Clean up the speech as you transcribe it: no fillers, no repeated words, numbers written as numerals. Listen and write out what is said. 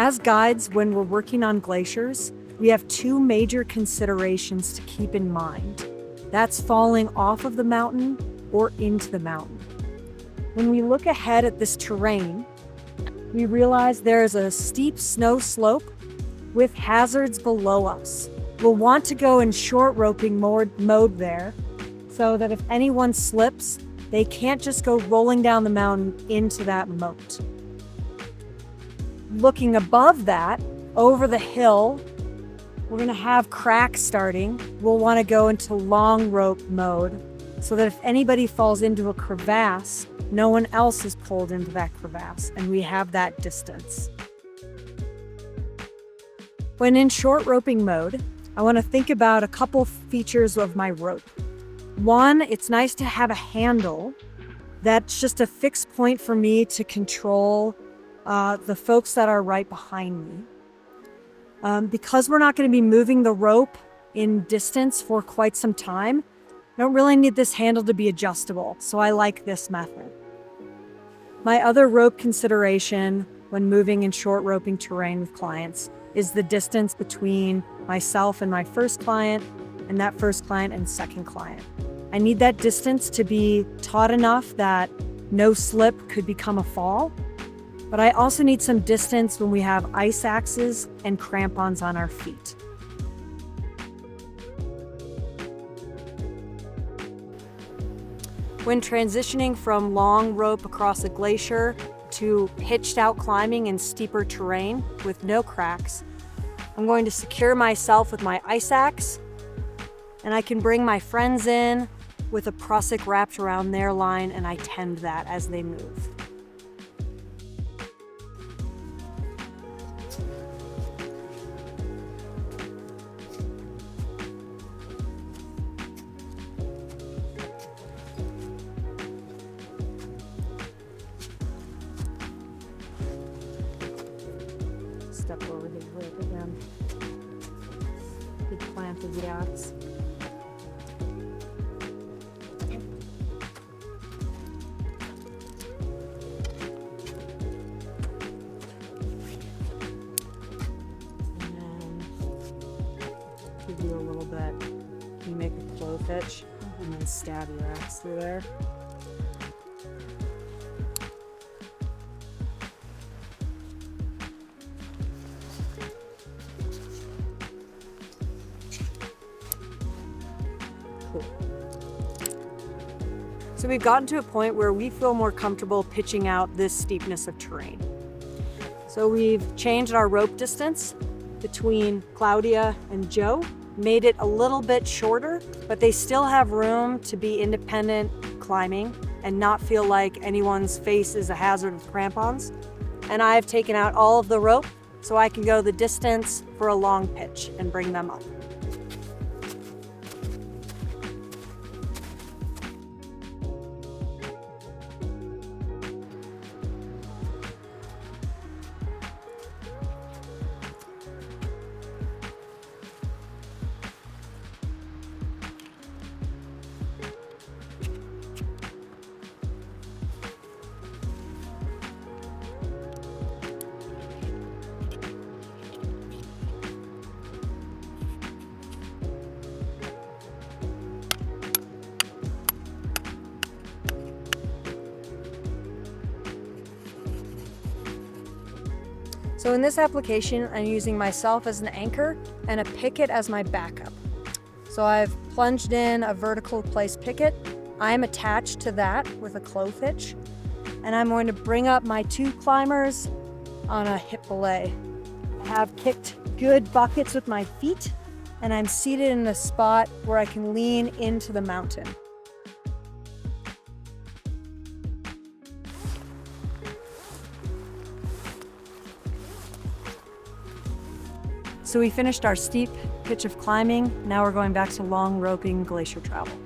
As guides, when we're working on glaciers, we have two major considerations to keep in mind. That's falling off of the mountain or into the mountain. When we look ahead at this terrain, we realize there is a steep snow slope with hazards below us. We'll want to go in short roping mode there so that if anyone slips, they can't just go rolling down the mountain into that moat. Looking above that, over the hill, we're gonna have cracks starting. We'll wanna go into long rope mode so that if anybody falls into a crevasse, no one else is pulled into that crevasse and we have that distance. When in short roping mode, I wanna think about a couple features of my rope. One, it's nice to have a handle that's just a fixed point for me to control the folks that are right behind me. Because we're not going to be moving the rope in distance for quite some time, I don't really need this handle to be adjustable, so I like this method. My other rope consideration when moving in short roping terrain with clients is the distance between myself and my first client, and that first client and second client. I need that distance to be taut enough that no slip could become a fall. But I also need some distance when we have ice axes and crampons on our feet. When transitioning from long rope across a glacier to hitched out climbing in steeper terrain with no cracks, I'm going to secure myself with my ice axe, and I can bring my friends in with a prusik wrapped around their line, and I tend that as they move. Step over his rope again. Big plant of the axe. And then give you a little bit. You make a clove hitch and then stab your axe through there. So we've gotten to a point where we feel more comfortable pitching out this steepness of terrain. So we've changed our rope distance between Claudia and Joe, made it a little bit shorter, but they still have room to be independent climbing and not feel like anyone's face is a hazard with crampons. And I've taken out all of the rope so I can go the distance for a long pitch and bring them up. So in this application, I'm using myself as an anchor and a picket as my backup. So I've plunged in a vertical place picket. I'm attached to that with a clove hitch, and I'm going to bring up my two climbers on a hip belay. I have kicked good buckets with my feet, and I'm seated in a spot where I can lean into the mountain. So we finished our steep pitch of climbing. Now we're going back to long roping glacier travel.